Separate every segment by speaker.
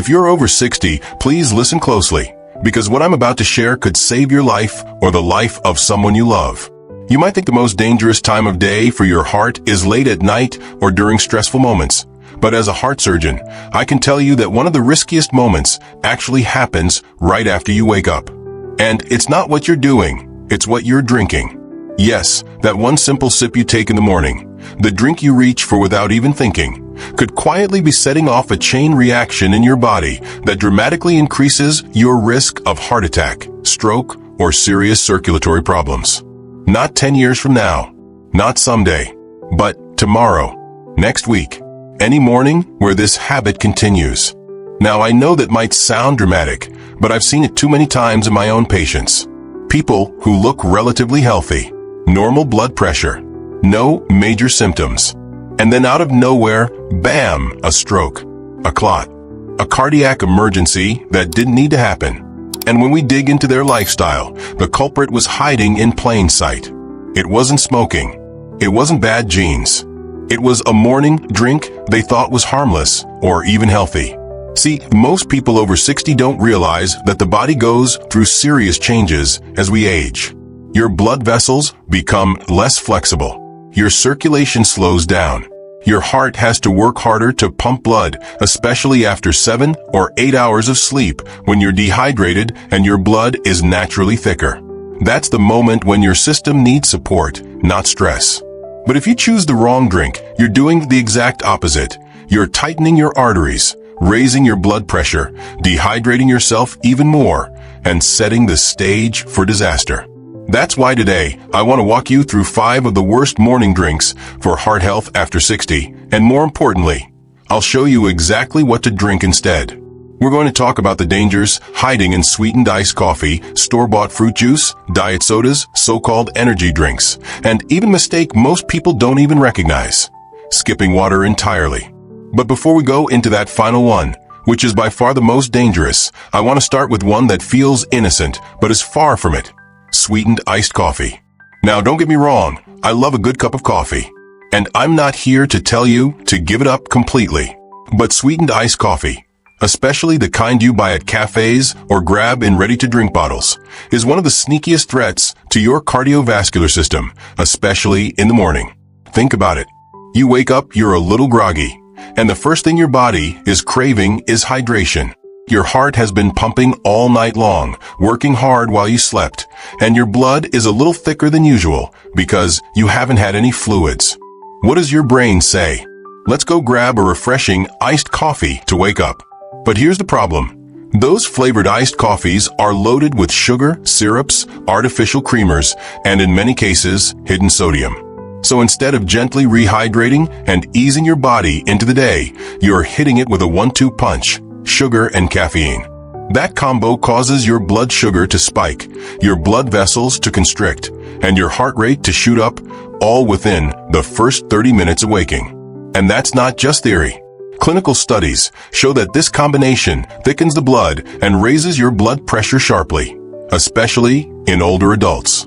Speaker 1: If you're over 60, please listen closely, because what I'm about to share could save your life or the life of someone you love. You might think the most dangerous time of day for your heart is late at night or during stressful moments. But as a heart surgeon, I can tell you that one of the riskiest moments actually happens right after you wake up. And it's not what you're doing, it's what you're drinking. Yes, that one simple sip you take in the morning, the drink you reach for without even thinking, could quietly be setting off a chain reaction in your body that dramatically increases your risk of heart attack, stroke, or serious circulatory problems. Not 10 years from now, not someday, but tomorrow, next week, any morning where this habit continues. Now, I know that might sound dramatic, but I've seen it too many times in my own patients. People who look relatively healthy, normal blood pressure, no major symptoms, and then out of nowhere, bam, a stroke, a clot, a cardiac emergency that didn't need to happen. And when we dig into their lifestyle, the culprit was hiding in plain sight. It wasn't smoking. It wasn't bad genes. It was a morning drink they thought was harmless or even healthy. See, most people over 60 don't realize that the body goes through serious changes as we age. Your blood vessels become less flexible. Your circulation slows down. Your heart has to work harder to pump blood, especially after 7 or 8 hours of sleep when you're dehydrated and your blood is naturally thicker. That's the moment when your system needs support, not stress. But if you choose the wrong drink, you're doing the exact opposite. You're tightening your arteries, raising your blood pressure, dehydrating yourself even more, and setting the stage for disaster. That's why today, I want to walk you through 5 of the worst morning drinks for heart health after 60, and more importantly, I'll show you exactly what to drink instead. We're going to talk about the dangers hiding in sweetened iced coffee, store-bought fruit juice, diet sodas, so-called energy drinks, and even mistake most people don't even recognize: skipping water entirely. But before we go into that final one, which is by far the most dangerous, I want to start with one that feels innocent, but is far from it: sweetened iced coffee. Now, don't get me wrong, I love a good cup of coffee, and I'm not here to tell you to give it up completely. But sweetened iced coffee, especially the kind you buy at cafes or grab in ready-to-drink bottles, is one of the sneakiest threats to your cardiovascular system, especially in the morning. Think about it. You wake up, you're a little groggy, and the first thing your body is craving is hydration. Your heart has been pumping all night long, working hard while you slept, and your blood is a little thicker than usual because you haven't had any fluids. What does your brain say? Let's go grab a refreshing iced coffee to wake up. But here's the problem. Those flavored iced coffees are loaded with sugar, syrups, artificial creamers, and in many cases, hidden sodium. So instead of gently rehydrating and easing your body into the day, you're hitting it with a 1-2 punch: sugar and caffeine. That combo causes your blood sugar to spike, your blood vessels to constrict, and your heart rate to shoot up, all within the first 30 minutes of waking. And that's not just theory. Clinical studies show that this combination thickens the blood and raises your blood pressure sharply, especially in older adults.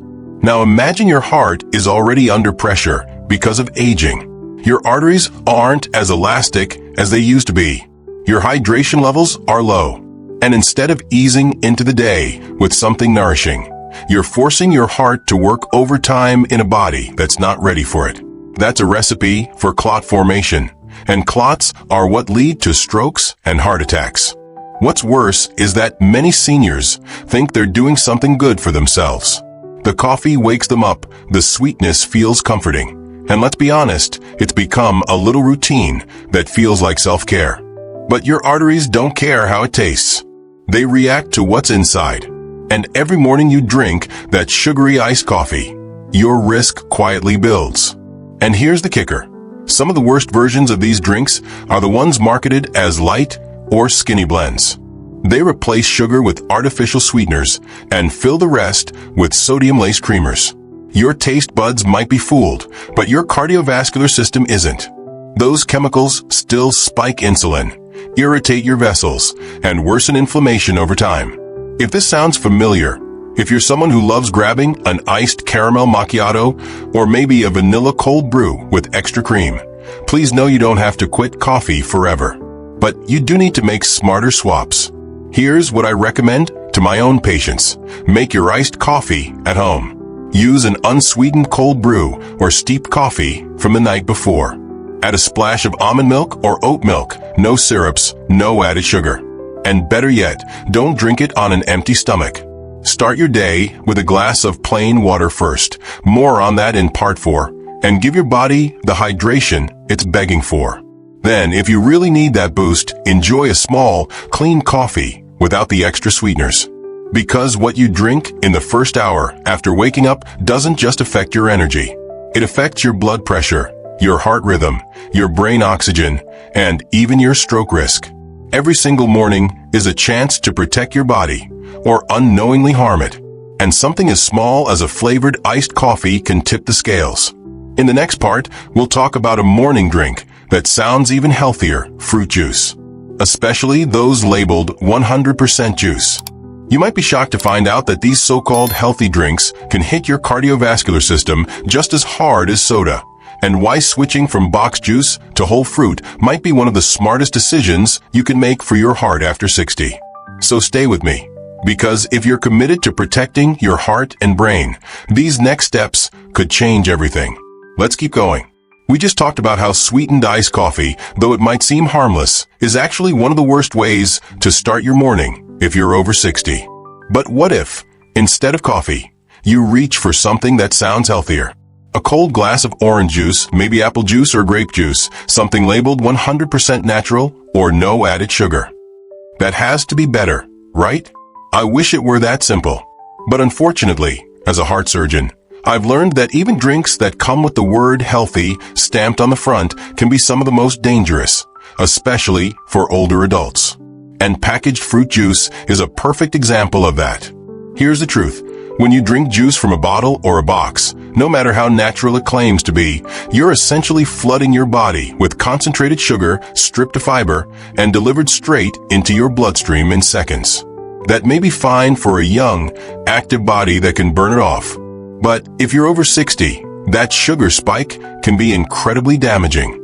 Speaker 1: Now imagine your heart is already under pressure because of aging. Your arteries aren't as elastic as they used to be. Your hydration levels are low. And instead of easing into the day with something nourishing, you're forcing your heart to work overtime in a body that's not ready for it. That's a recipe for clot formation. And clots are what lead to strokes and heart attacks. What's worse is that many seniors think they're doing something good for themselves. The coffee wakes them up, the sweetness feels comforting, and let's be honest, it's become a little routine that feels like self-care. But your arteries don't care how it tastes. They react to what's inside. And every morning you drink that sugary iced coffee, your risk quietly builds. And here's the kicker. Some of the worst versions of these drinks are the ones marketed as light or skinny blends. They replace sugar with artificial sweeteners and fill the rest with sodium-laced creamers. Your taste buds might be fooled, but your cardiovascular system isn't. Those chemicals still spike insulin, irritate your vessels, and worsen inflammation over time. If this sounds familiar, if you're someone who loves grabbing an iced caramel macchiato or maybe a vanilla cold brew with extra cream, please know you don't have to quit coffee forever. But you do need to make smarter swaps. Here's what I recommend to my own patients. Make your iced coffee at home. Use an unsweetened cold brew or steeped coffee from the night before. Add a splash of almond milk or oat milk, no syrups, no added sugar. And better yet, don't drink it on an empty stomach. Start your day with a glass of plain water first. More on that in part 4. And give your body the hydration it's begging for. Then, if you really need that boost, enjoy a small, clean coffee without the extra sweeteners. Because what you drink in the first hour after waking up doesn't just affect your energy. It affects your blood pressure, your heart rhythm, your brain oxygen, and even your stroke risk. Every single morning is a chance to protect your body or unknowingly harm it. And something as small as a flavored iced coffee can tip the scales. In the next part, we'll talk about a morning drink that sounds even healthier, fruit juice. Especially those labeled 100% juice. You might be shocked to find out that these so-called healthy drinks can hit your cardiovascular system just as hard as soda. And why switching from boxed juice to whole fruit might be one of the smartest decisions you can make for your heart after 60. So stay with me, because if you're committed to protecting your heart and brain, these next steps could change everything. Let's keep going. We just talked about how sweetened iced coffee, though it might seem harmless, is actually one of the worst ways to start your morning if you're over 60. But what if, instead of coffee, you reach for something that sounds healthier? A cold glass of orange juice, maybe apple juice or grape juice, something labeled 100% natural or no added sugar. That has to be better, right? I wish it were that simple. But unfortunately, as a heart surgeon, I've learned that even drinks that come with the word healthy stamped on the front can be some of the most dangerous, especially for older adults. And packaged fruit juice is a perfect example of that. Here's the truth. When you drink juice from a bottle or a box, no matter how natural it claims to be, you're essentially flooding your body with concentrated sugar stripped of fiber and delivered straight into your bloodstream in seconds. That may be fine for a young, active body that can burn it off. But if you're over 60, that sugar spike can be incredibly damaging.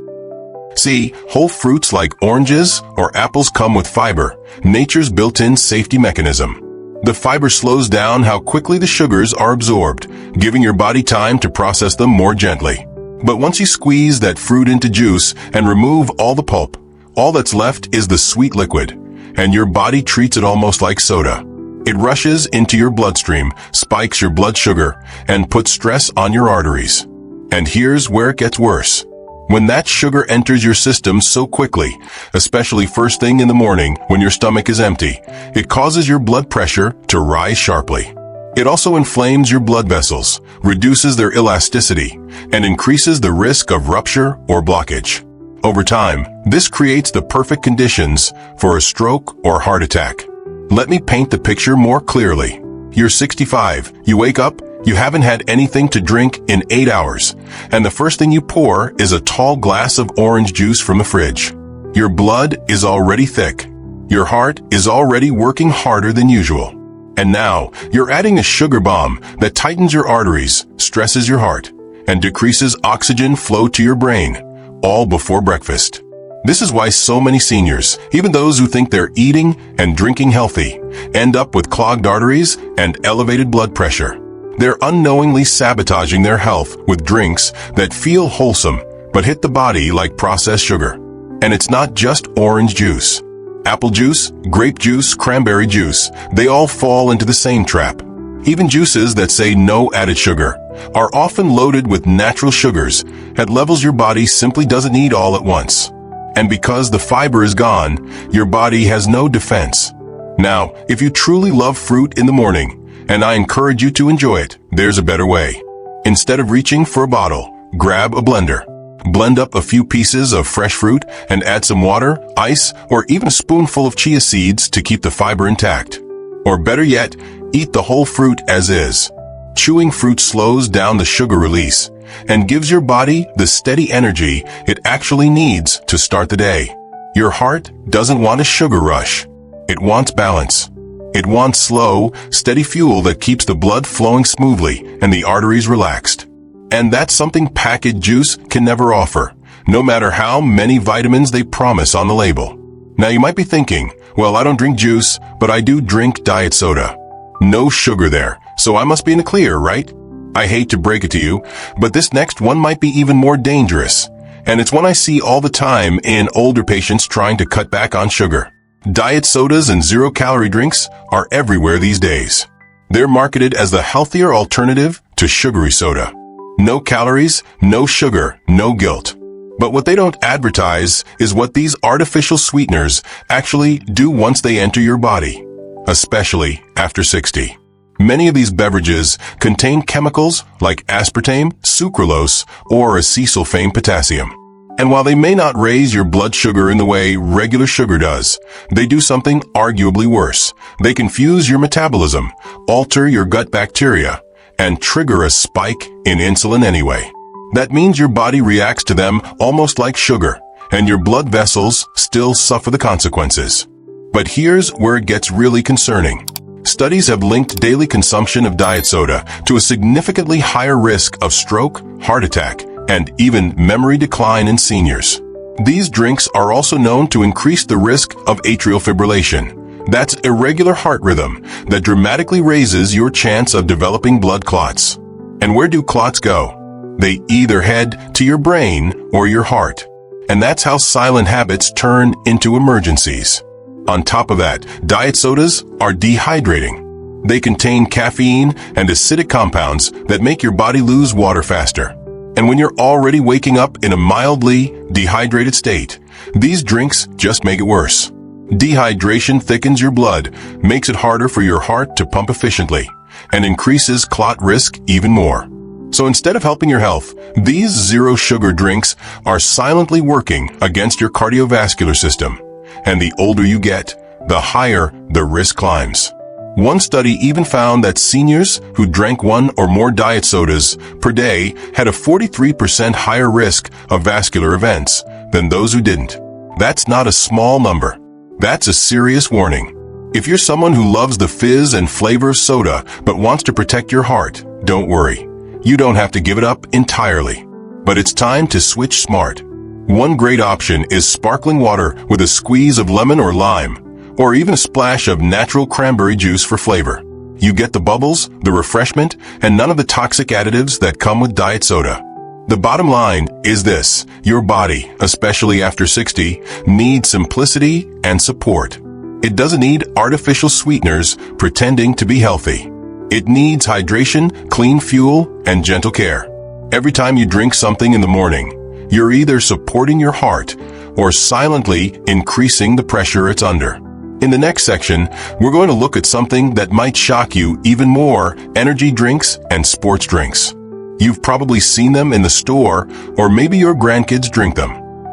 Speaker 1: See, whole fruits like oranges or apples come with fiber, nature's built-in safety mechanism. The fiber slows down how quickly the sugars are absorbed, giving your body time to process them more gently. But once you squeeze that fruit into juice and remove all the pulp, all that's left is the sweet liquid, and your body treats it almost like soda. It rushes into your bloodstream, spikes your blood sugar, and puts stress on your arteries. And here's where it gets worse. When that sugar enters your system so quickly, especially first thing in the morning when your stomach is empty, it causes your blood pressure to rise sharply. It also inflames your blood vessels, reduces their elasticity, and increases the risk of rupture or blockage. Over time, this creates the perfect conditions for a stroke or heart attack. Let me paint the picture more clearly. You're 65, you wake up, you haven't had anything to drink in 8 hours, and the first thing you pour is a tall glass of orange juice from the fridge. Your blood is already thick. Your heart is already working harder than usual. And now, you're adding a sugar bomb that tightens your arteries, stresses your heart, and decreases oxygen flow to your brain, all before breakfast. This is why so many seniors, even those who think they're eating and drinking healthy, end up with clogged arteries and elevated blood pressure. They're unknowingly sabotaging their health with drinks that feel wholesome but hit the body like processed sugar. And it's not just orange juice. Apple juice, grape juice, cranberry juice, they all fall into the same trap. Even juices that say no added sugar are often loaded with natural sugars at levels your body simply doesn't need all at once. And because the fiber is gone, your body has no defense. Now, if you truly love fruit in the morning, and I encourage you to enjoy it, there's a better way. Instead of reaching for a bottle, grab a blender. Blend up a few pieces of fresh fruit and add some water, ice, or even a spoonful of chia seeds to keep the fiber intact. Or better yet, eat the whole fruit as is. Chewing fruit slows down the sugar release and gives your body the steady energy it actually needs to start the day. Your heart doesn't want a sugar rush. It wants balance. It wants slow, steady fuel that keeps the blood flowing smoothly and the arteries relaxed. And that's something packaged juice can never offer, no matter how many vitamins they promise on the label. Now you might be thinking, well, I don't drink juice, but I do drink diet soda. No sugar there, so I must be in the clear, right? I hate to break it to you, but this next one might be even more dangerous. And it's one I see all the time in older patients trying to cut back on sugar. Diet sodas and zero-calorie drinks are everywhere these days. They're marketed as the healthier alternative to sugary soda. No calories, no sugar, no guilt. But what they don't advertise is what these artificial sweeteners actually do once they enter your body, especially after 60. Many of these beverages contain chemicals like aspartame, sucralose, or acesulfame potassium. And while they may not raise your blood sugar in the way regular sugar does, they do something arguably worse. They confuse your metabolism, alter your gut bacteria, and trigger a spike in insulin anyway. That means your body reacts to them almost like sugar, and your blood vessels still suffer the consequences. But here's where it gets really concerning. Studies have linked daily consumption of diet soda to a significantly higher risk of stroke, heart attack, and even memory decline in seniors. These drinks are also known to increase the risk of atrial fibrillation. That's irregular heart rhythm that dramatically raises your chance of developing blood clots. And where do clots go? They either head to your brain or your heart. And that's how silent habits turn into emergencies. On top of that, diet sodas are dehydrating. They contain caffeine and acidic compounds that make your body lose water faster. And when you're already waking up in a mildly dehydrated state, these drinks just make it worse. Dehydration thickens your blood, makes it harder for your heart to pump efficiently, and increases clot risk even more. So instead of helping your health, these zero-sugar drinks are silently working against your cardiovascular system. And the older you get, the higher the risk climbs. One study even found that seniors who drank one or more diet sodas per day had a 43% higher risk of vascular events than those who didn't. That's not a small number. That's a serious warning. If you're someone who loves the fizz and flavor of soda but wants to protect your heart, don't worry. You don't have to give it up entirely. But it's time to switch smart. One great option is sparkling water with a squeeze of lemon or lime, or even a splash of natural cranberry juice for flavor. You get the bubbles, the refreshment, and none of the toxic additives that come with diet soda. The bottom line is this: your body, especially after 60, needs simplicity and support. It doesn't need artificial sweeteners pretending to be healthy. It needs hydration, clean fuel, and gentle care. Every time you drink something in the morning, you're either supporting your heart or silently increasing the pressure it's under. In the next section, we're going to look at something that might shock you even more: energy drinks and sports drinks. You've probably seen them in the store, or maybe your grandkids drink them.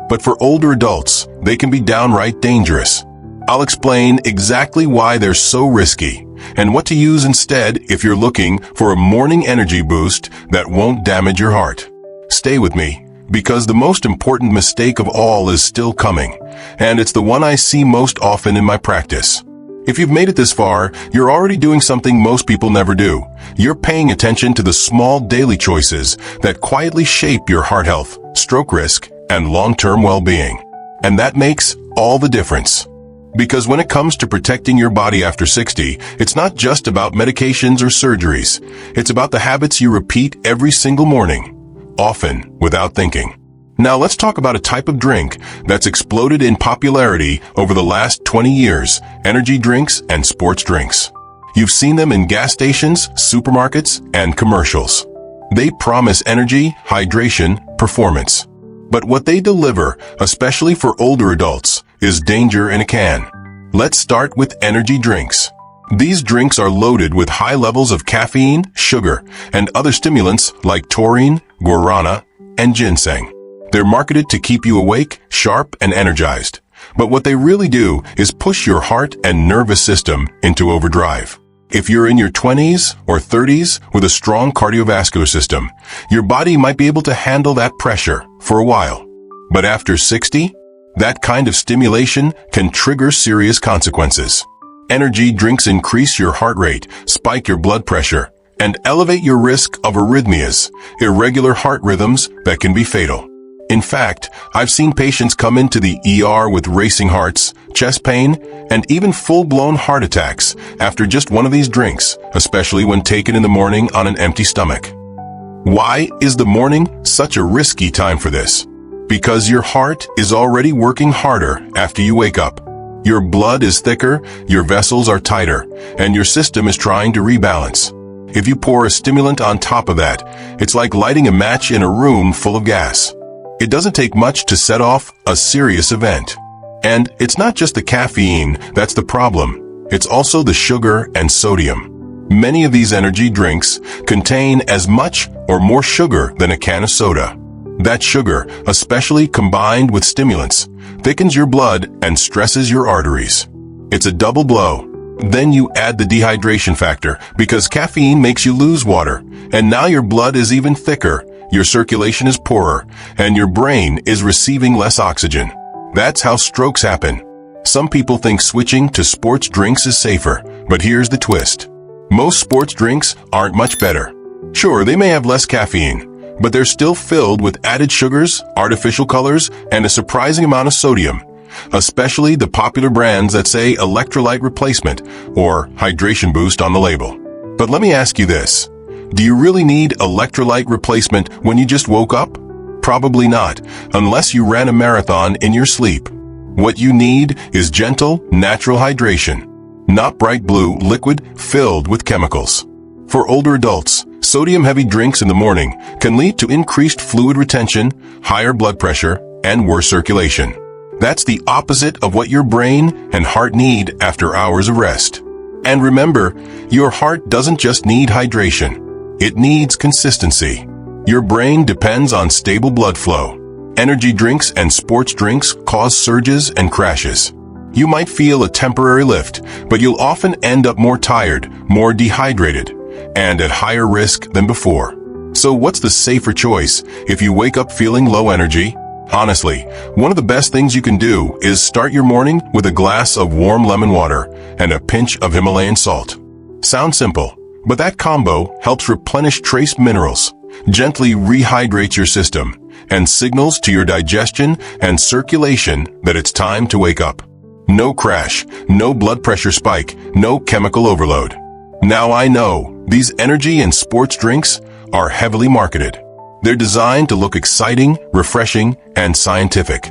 Speaker 1: But for older adults, they can be downright dangerous. I'll explain exactly why they're so risky and what to use instead if you're looking for a morning energy boost that won't damage your heart. Stay with me, because the most important mistake of all is still coming, and it's the one I see most often in my practice. If you've made it this far, you're already doing something most people never do. You're paying attention to the small daily choices that quietly shape your heart health, stroke risk, and long-term well-being. And that makes all the difference. Because when it comes to protecting your body after 60, it's not just about medications or surgeries. It's about the habits you repeat every single morning, often without thinking. Now let's talk about a type of drink that's exploded in popularity over the last 20 years: energy drinks and sports drinks. You've seen them in gas stations, supermarkets, and commercials. They promise energy, hydration, performance. But what they deliver, especially for older adults, is danger in a can. Let's start with energy drinks. These drinks are loaded with high levels of caffeine, sugar, and other stimulants like taurine, guarana, and ginseng. They're marketed to keep you awake, sharp, and energized. But what they really do is push your heart and nervous system into overdrive. If you're in your 20s or 30s with a strong cardiovascular system, your body might be able to handle that pressure for a while. But after 60, that kind of stimulation can trigger serious consequences. Energy drinks increase your heart rate, spike your blood pressure, and elevate your risk of arrhythmias, irregular heart rhythms that can be fatal. In fact, I've seen patients come into the ER with racing hearts, chest pain, and even full-blown heart attacks after just one of these drinks, especially when taken in the morning on an empty stomach. Why is the morning such a risky time for this? Because your heart is already working harder after you wake up. Your blood is thicker, your vessels are tighter, and your system is trying to rebalance. If you pour a stimulant on top of that, it's like lighting a match in a room full of gas. It doesn't take much to set off a serious event. And it's not just the caffeine that's the problem. It's also the sugar and sodium. Many of these energy drinks contain as much or more sugar than a can of soda. That sugar, especially combined with stimulants, thickens your blood and stresses your arteries. It's a double blow. Then you add the dehydration factor because caffeine makes you lose water, and now your blood is even thicker, your circulation is poorer, and your brain is receiving less oxygen. That's how strokes happen. Some people think switching to sports drinks is safer, but here's the twist. Most sports drinks aren't much better. Sure, they may have less caffeine, but they're still filled with added sugars, artificial colors, and a surprising amount of sodium, especially the popular brands that say electrolyte replacement or hydration boost on the label. But let me ask you this. Do you really need electrolyte replacement when you just woke up? Probably not, unless you ran a marathon in your sleep. What you need is gentle, natural hydration, not bright blue liquid filled with chemicals. For older adults, sodium-heavy drinks in the morning can lead to increased fluid retention, higher blood pressure, and worse circulation. That's the opposite of what your brain and heart need after hours of rest. And remember, your heart doesn't just need hydration. It needs consistency. Your brain depends on stable blood flow. Energy drinks and sports drinks cause surges and crashes. You might feel a temporary lift, but you'll often end up more tired, more dehydrated, and at higher risk than before. So what's the safer choice if you wake up feeling low energy? Honestly, one of the best things you can do is start your morning with a glass of warm lemon water and a pinch of Himalayan salt. Sounds simple, but that combo helps replenish trace minerals, gently rehydrates your system, and signals to your digestion and circulation that it's time to wake up. No crash, no blood pressure spike, no chemical overload. Now I know these energy and sports drinks are heavily marketed. They're designed to look exciting, refreshing, and scientific.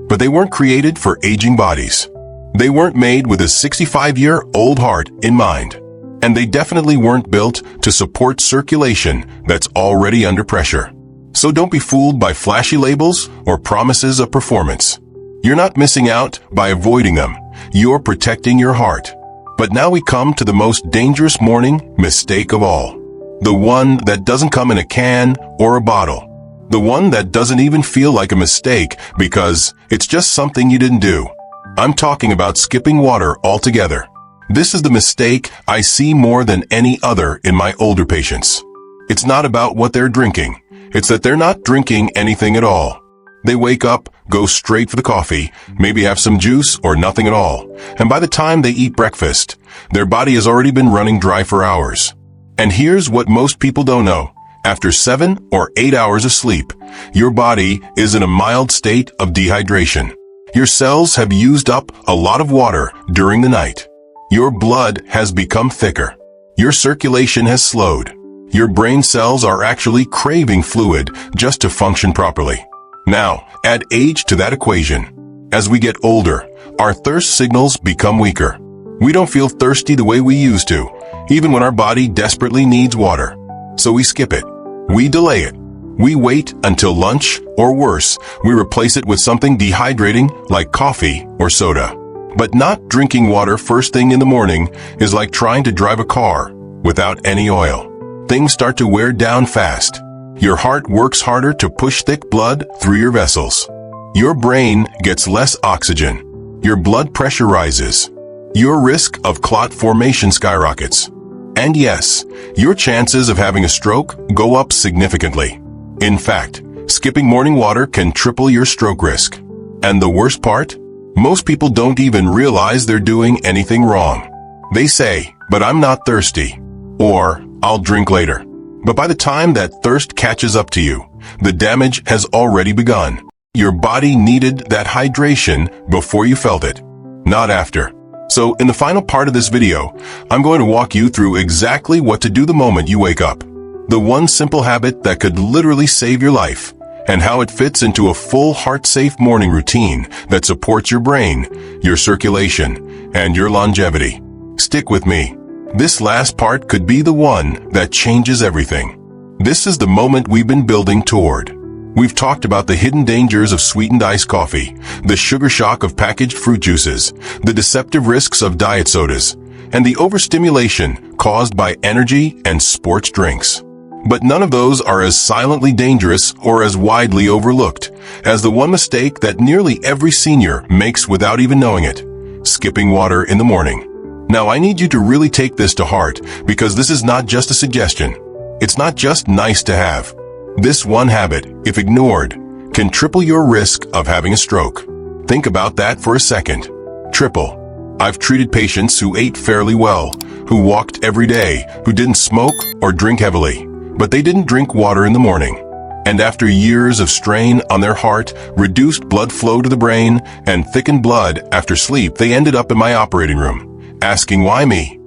Speaker 1: But they weren't created for aging bodies. They weren't made with a 65-year-old heart in mind. And they definitely weren't built to support circulation that's already under pressure. So don't be fooled by flashy labels or promises of performance. You're not missing out by avoiding them. You're protecting your heart. But now we come to the most dangerous morning mistake of all. The one that doesn't come in a can or a bottle. The one that doesn't even feel like a mistake because it's just something you didn't do. I'm talking about skipping water altogether. This is the mistake I see more than any other in my older patients. It's not about what they're drinking. It's that they're not drinking anything at all. They wake up, go straight for the coffee, maybe have some juice or nothing at all. And by the time they eat breakfast, their body has already been running dry for hours. And here's what most people don't know. After 7 or 8 hours of sleep, your body is in a mild state of dehydration. Your cells have used up a lot of water during the night. Your blood has become thicker. Your circulation has slowed. Your brain cells are actually craving fluid just to function properly. Now, add age to that equation. As we get older, our thirst signals become weaker. We don't feel thirsty the way we used to, even when our body desperately needs water. So we skip it. We delay it. We wait until lunch, or worse, we replace it with something dehydrating like coffee or soda. But not drinking water first thing in the morning is like trying to drive a car without any oil. Things start to wear down fast. Your heart works harder to push thick blood through your vessels. Your brain gets less oxygen. Your blood pressure rises. Your risk of clot formation skyrockets. And yes, your chances of having a stroke go up significantly. In fact, skipping morning water can triple your stroke risk. And the worst part? Most people don't even realize they're doing anything wrong. They say, "But I'm not thirsty," or "I'll drink later." But by the time that thirst catches up to you, the damage has already begun. Your body needed that hydration before you felt it, not after. So in the final part of this video, I'm going to walk you through exactly what to do the moment you wake up. The one simple habit that could literally save your life, and how it fits into a full heart-safe morning routine that supports your brain, your circulation, and your longevity. Stick with me. This last part could be the one that changes everything. This is the moment we've been building toward. We've talked about the hidden dangers of sweetened iced coffee, the sugar shock of packaged fruit juices, the deceptive risks of diet sodas, and the overstimulation caused by energy and sports drinks. But none of those are as silently dangerous or as widely overlooked as the one mistake that nearly every senior makes without even knowing it: skipping water in the morning. Now, I need you to really take this to heart, because this is not just a suggestion. It's not just nice to have. This one habit, if ignored, can triple your risk of having a stroke. Think about that for a second. Triple. I've treated patients who ate fairly well, who walked every day, who didn't smoke or drink heavily, but they didn't drink water in the morning. And after years of strain on their heart, reduced blood flow to the brain, and thickened blood after sleep, they ended up in my operating room, asking why me.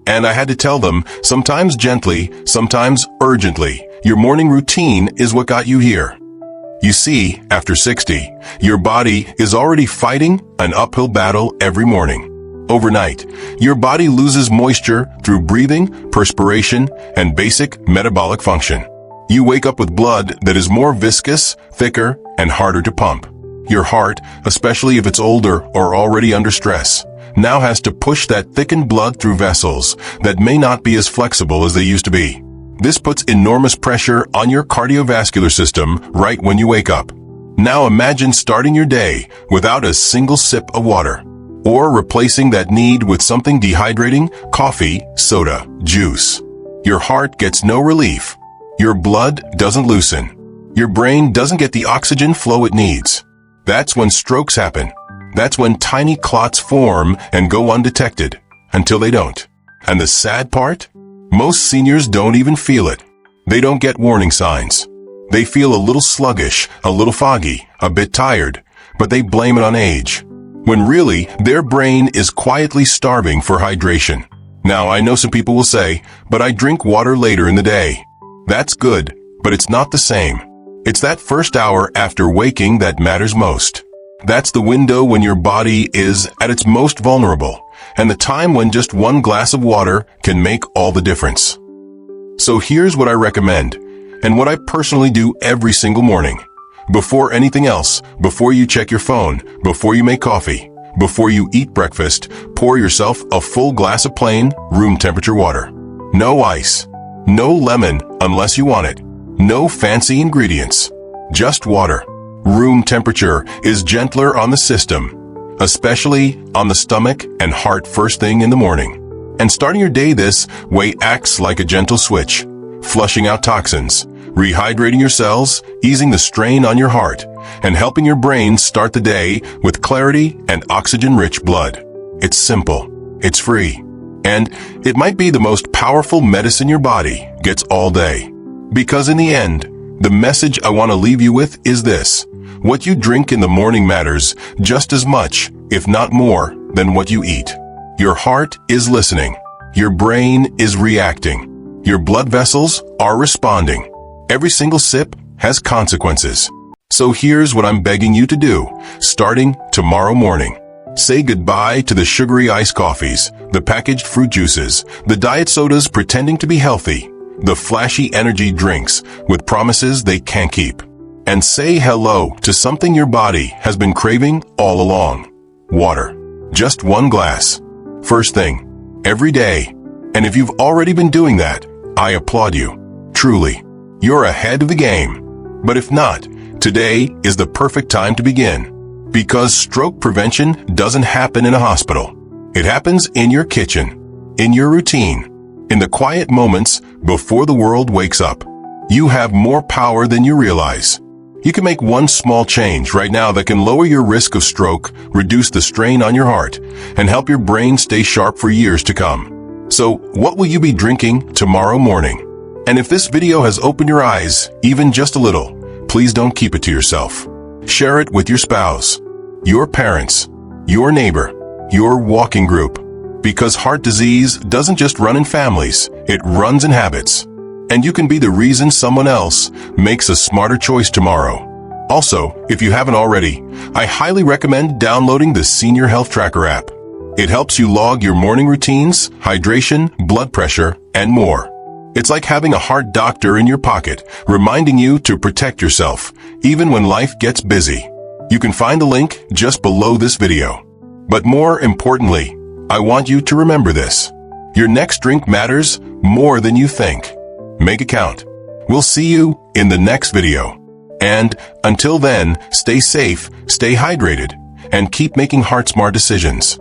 Speaker 1: And I had to tell them, sometimes gently, sometimes urgently, your morning routine is what got you here. You see, after 60, your body is already fighting an uphill battle every morning. Overnight, your body loses moisture through breathing, perspiration, and basic metabolic function. You wake up with blood that is more viscous, thicker, and harder to pump. Your heart, especially if it's older or already under stress, now has to push that thickened blood through vessels that may not be as flexible as they used to be. This puts enormous pressure on your cardiovascular system right when you wake up. Now imagine starting your day without a single sip of water, or replacing that need with something dehydrating: coffee, soda, juice. Your heart gets no relief. Your blood doesn't loosen. Your brain doesn't get the oxygen flow it needs. That's when strokes happen. That's when tiny clots form and go undetected, until they don't. And the sad part? Most seniors don't even feel it. They don't get warning signs. They feel a little sluggish, a little foggy, a bit tired, but they blame it on age, when really their brain is quietly starving for hydration. Now, I know some people will say, but I drink water later in the day. That's good, but it's not the same. It's that first hour after waking that matters most. That's the window when your body is at its most vulnerable, and the time when just one glass of water can make all the difference. So here's what I recommend, and what I personally do every single morning. Before anything else, before you check your phone, before you make coffee, before you eat breakfast, pour yourself a full glass of plain, room temperature water. No ice, no lemon unless you want it, no fancy ingredients, just water. Room temperature is gentler on the system, especially on the stomach and heart first thing in the morning. And starting your day this way acts like a gentle switch, flushing out toxins, rehydrating your cells, easing the strain on your heart, and helping your brain start the day with clarity and oxygen-rich blood. It's simple, it's free, and it might be the most powerful medicine your body gets all day. Because in the end, the message I want to leave you with is this: what you drink in the morning matters just as much, if not more, than what you eat. Your heart is listening. Your brain is reacting. Your blood vessels are responding. Every single sip has consequences. So here's what I'm begging you to do, starting tomorrow morning. Say goodbye to the sugary iced coffees, the packaged fruit juices, the diet sodas pretending to be healthy, the flashy energy drinks with promises they can't keep. And say hello to something your body has been craving all along: water. Just one glass. First thing, every day. And if you've already been doing that, I applaud you. Truly, you're ahead of the game. But if not, today is the perfect time to begin. Because stroke prevention doesn't happen in a hospital. It happens in your kitchen, in your routine, in the quiet moments before the world wakes up. You have more power than you realize. You can make one small change right now that can lower your risk of stroke, reduce the strain on your heart, and help your brain stay sharp for years to come. So, what will you be drinking tomorrow morning? And if this video has opened your eyes, even just a little, please don't keep it to yourself. Share it with your spouse, your parents, your neighbor, your walking group. Because heart disease doesn't just run in families, it runs in habits. And you can be the reason someone else makes a smarter choice tomorrow. Also, if you haven't already, I highly recommend downloading the Senior Health Tracker app. It helps you log your morning routines, hydration, blood pressure, and more. It's like having a heart doctor in your pocket, reminding you to protect yourself, even when life gets busy. You can find the link just below this video. But more importantly, I want you to remember this. Your next drink matters more than you think. Make it count. We'll see you in the next video. And until then, stay safe, stay hydrated, and keep making heart-smart decisions.